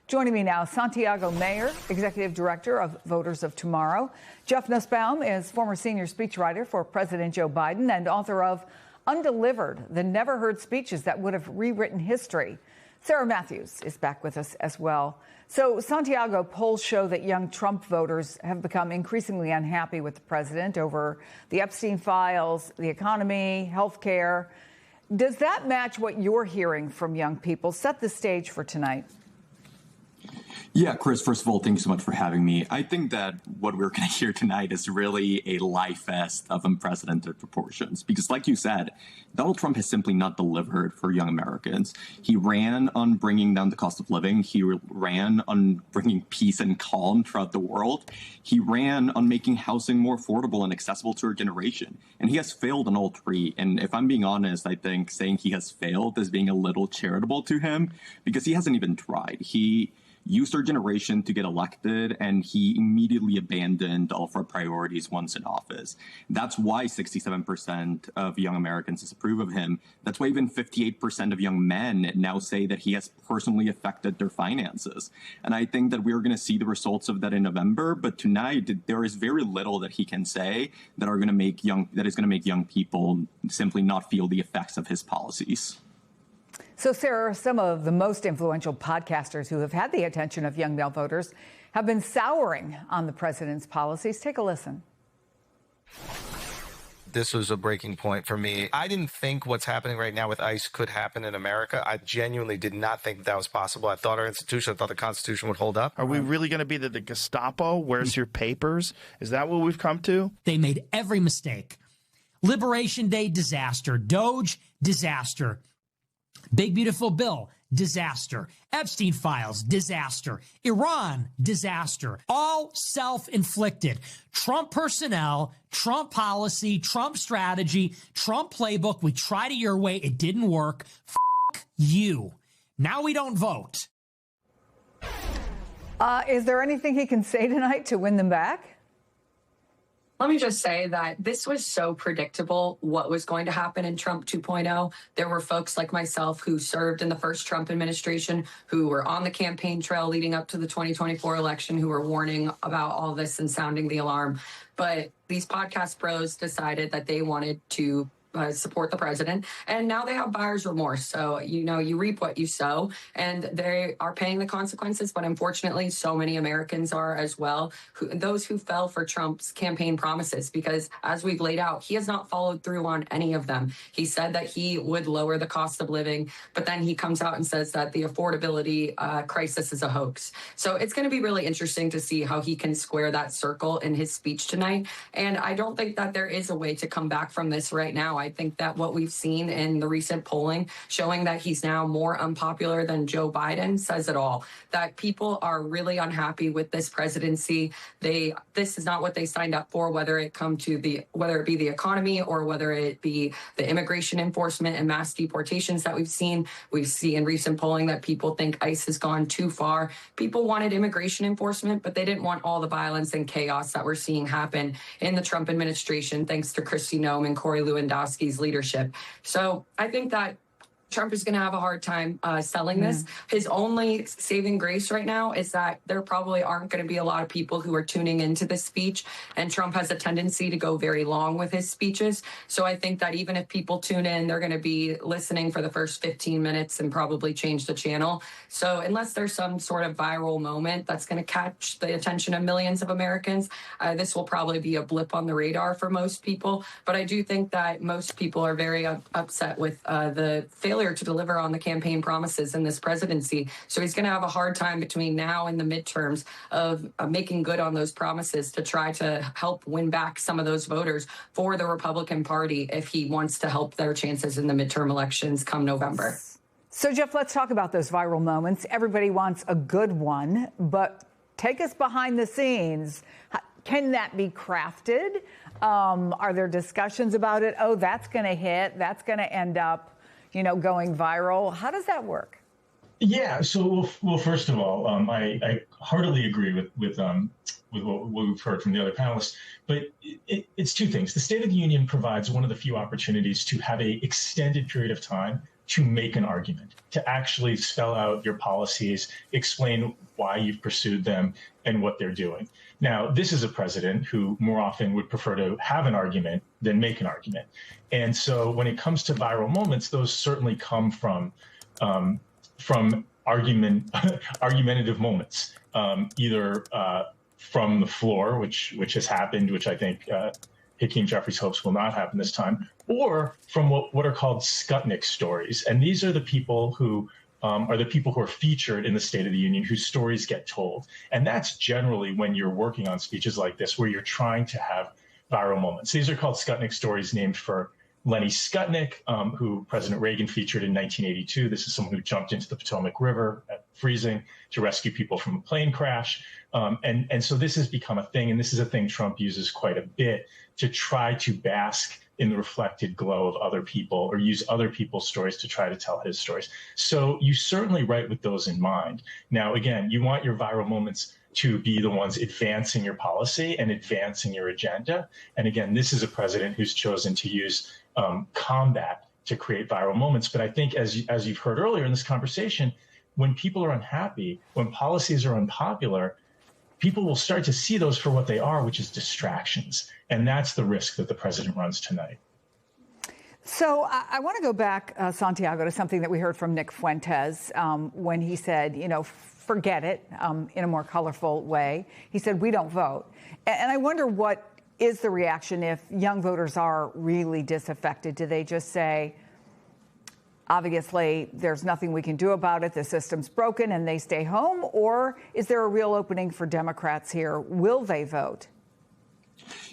Joining me now, Santiago Mayer, Executive Director of Voters of Tomorrow. Jeff Nussbaum is former senior speechwriter for President Joe Biden and author of Undelivered, the never heard speeches that would have rewritten history. Sarah Matthews is back with us as well. So, Santiago, polls show that young Trump voters have become increasingly unhappy with the president over the Epstein files, the economy, health care. Does that match what you're hearing from young people? Set the stage for tonight. Yeah, Chris, first of all, thank you so much for having me. I think that what we're going to hear tonight is really a lie fest of unprecedented proportions. Because like you said, Donald Trump has simply not delivered for young Americans. He ran on bringing down the cost of living. He ran on bringing peace and calm throughout the world. He ran on making housing more affordable and accessible to our generation. And he has failed on all three. And if I'm being honest, I think saying he has failed is being a little charitable to him because he hasn't even tried. He used our generation to get elected, and he immediately abandoned all of our priorities once in office. That's why 67% of young Americans disapprove of him. That's why even 58% of young men now say that he has personally affected their finances. And I think that we're going to see the results of that in November. But tonight, there is very little that he can say that is going to make young people simply not feel the effects of his policies. So, Sarah, some of the most influential podcasters who have had the attention of young male voters have been souring on the president's policies. Take a listen. This was a breaking point for me. I didn't think what's happening right now with ICE could happen in America. I genuinely did not think that was possible. I thought our institution, I thought the Constitution would hold up. Are we really going to be the Gestapo? Where's your papers? Is that what we've come to? They made every mistake. Liberation Day, disaster. Doge, disaster. Big Beautiful Bill, disaster. Epstein files, disaster. Iran, disaster. All self-inflicted. Trump personnel, Trump policy, Trump strategy, Trump playbook. We tried it your way. It didn't work. F*** you. Now we don't vote. Is there anything he can say tonight to win them back? Let me just say that this was so predictable what was going to happen in Trump 2.0. There were folks like myself who served in the first Trump administration, who were on the campaign trail leading up to the 2024 election, who were warning about all this and sounding the alarm. But these podcast pros decided that they wanted to support the president, and now they have buyer's remorse. So, you reap what you sow, and they are paying the consequences. But unfortunately, so many Americans are as well, those who fell for Trump's campaign promises, because as we've laid out, he has not followed through on any of them. He said that he would lower the cost of living, but then he comes out and says that the affordability crisis is a hoax. So it's going to be really interesting to see how he can square that circle in his speech tonight. And I don't think that there is a way to come back from this right now. I think that what we've seen in the recent polling showing that he's now more unpopular than Joe Biden says it all, that people are really unhappy with this presidency. This is not what they signed up for, whether it be the economy or whether it be the immigration enforcement and mass deportations that we've seen. We see in recent polling that people think ICE has gone too far. People wanted immigration enforcement, but they didn't want all the violence and chaos that we're seeing happen in the Trump administration, thanks to Kristi Noem and Corey Lewandowski's leadership. So I think that Trump is going to have a hard time selling this. His only saving grace right now is that there probably aren't going to be a lot of people who are tuning into this speech. And Trump has a tendency to go very long with his speeches. So I think that even if people tune in, they're going to be listening for the first 15 minutes and probably change the channel. So unless there's some sort of viral moment that's going to catch the attention of millions of Americans, this will probably be a blip on the radar for most people. But I do think that most people are very upset with the failure to deliver on the campaign promises in this presidency. So he's going to have a hard time between now and the midterms of making good on those promises to try to help win back some of those voters for the Republican Party if he wants to help their chances in the midterm elections come November. So, Jeff, let's talk about those viral moments. Everybody wants a good one, but take us behind the scenes. Can that be crafted? Are there discussions about it? Oh, that's going to hit. That's going to end up going viral. How does that work? Yeah. So, well, first of all, I heartily agree with what we've heard from the other panelists. But it's two things. The State of the Union provides one of the few opportunities to have an extended period of time to make an argument, to actually spell out your policies, explain why you've pursued them and what they're doing. Now, this is a president who more often would prefer to have an argument than make an argument. And so when it comes to viral moments, those certainly come from argumentative moments, either from the floor, which has happened, which I think Hakeem Jeffries hopes will not happen this time, or from what are called Skutnik stories. And these are the people who are featured in the State of the Union, whose stories get told. And that's generally when you're working on speeches like this, where you're trying to have viral moments. These are called Skutnik stories, named for Lenny Skutnik, who President Reagan featured in 1982. This is someone who jumped into the Potomac River at freezing to rescue people from a plane crash. And so this has become a thing, and this is a thing Trump uses quite a bit to try to bask in the reflected glow of other people, or use other people's stories to try to tell his stories. So you certainly write with those in mind. Now, again, you want your viral moments to be the ones advancing your policy and advancing your agenda. And again, this is a president who's chosen to use combat to create viral moments. But I think, as you've heard earlier in this conversation, when people are unhappy, when policies are unpopular, people will start to see those for what they are, which is distractions. And that's the risk that the president runs tonight. So I want to go back, Santiago, to something that we heard from Nick Fuentes when he said, forget it, in a more colorful way. He said, we don't vote. And I wonder, what is the reaction if young voters are really disaffected? Do they just say, obviously, there's nothing we can do about it, the system's broken, and they stay home? Or is there a real opening for Democrats here? Will they vote?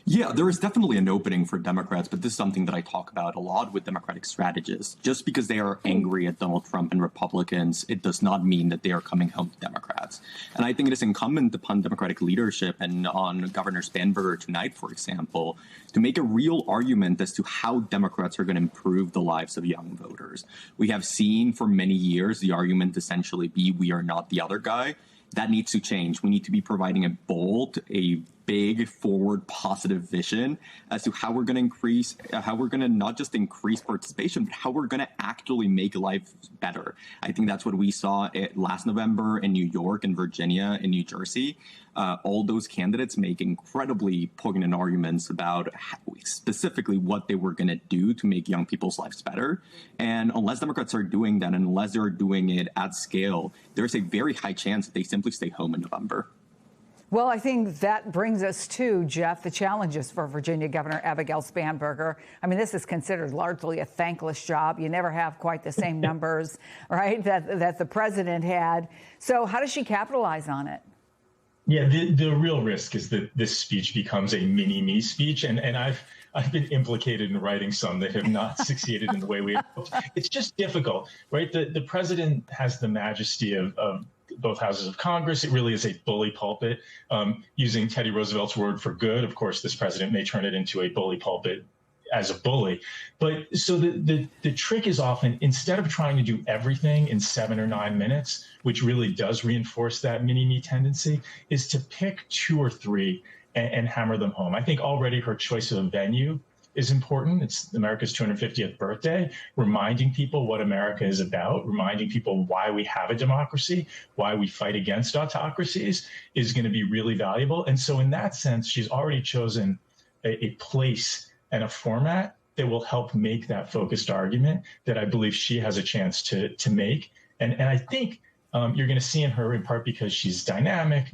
Yeah, there is definitely an opening for Democrats, but this is something that I talk about a lot with Democratic strategists. Just because they are angry at Donald Trump and Republicans, it does not mean that they are coming home to Democrats. And I think it is incumbent upon Democratic leadership and on Governor Spanberger tonight, for example, to make a real argument as to how Democrats are going to improve the lives of young voters. We have seen for many years the argument essentially be, we are not the other guy. That needs to change. We need to be providing a bold, a big, forward, positive vision as to how we're going to not just increase participation, but how we're going to actually make life better. I think that's what we saw last November in New York and Virginia and New Jersey. All those candidates make incredibly poignant arguments about specifically what they were going to do to make young people's lives better. And unless Democrats are doing that, and unless they're doing it at scale, there's a very high chance that they simply stay home in November. Well, I think that brings us to, Jeff, the challenges for Virginia Governor Abigail Spanberger. I mean, this is considered largely a thankless job. You never have quite the same numbers, right, that the president had. So how does she capitalize on it? Yeah, the real risk is that this speech becomes a mini-me speech. And I've been implicated in writing some that have not succeeded in the way we hoped. It's just difficult, right? The president has the majesty of both houses of Congress. It really is a bully pulpit. Using Teddy Roosevelt's word for good, of course, this president may turn it into a bully pulpit as a bully. But so the trick is often, instead of trying to do everything in 7 or 9 minutes, which really does reinforce that mini-me tendency, is to pick 2 or 3 and hammer them home. I think already her choice of a venue is important. It's America's 250th birthday, reminding people what America is about, reminding people why we have a democracy, why we fight against autocracies, is going to be really valuable. And so in that sense, she's already chosen a place and a format that will help make that focused argument that I believe she has a chance to make. And I think you're going to see in her, in part because she's dynamic,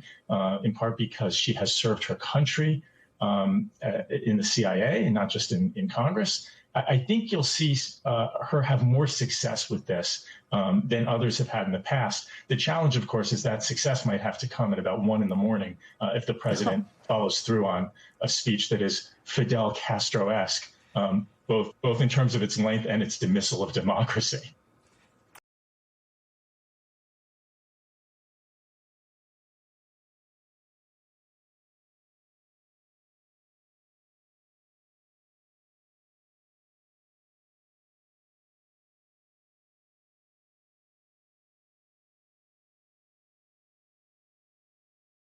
in part because she has served her country in the CIA and not just in Congress. I think you'll see her have more success with this than others have had in the past. The challenge, of course, is that success might have to come at about 1 a.m. If the president follows through on a speech that is Fidel Castro-esque, both in terms of its length and its dismissal of democracy.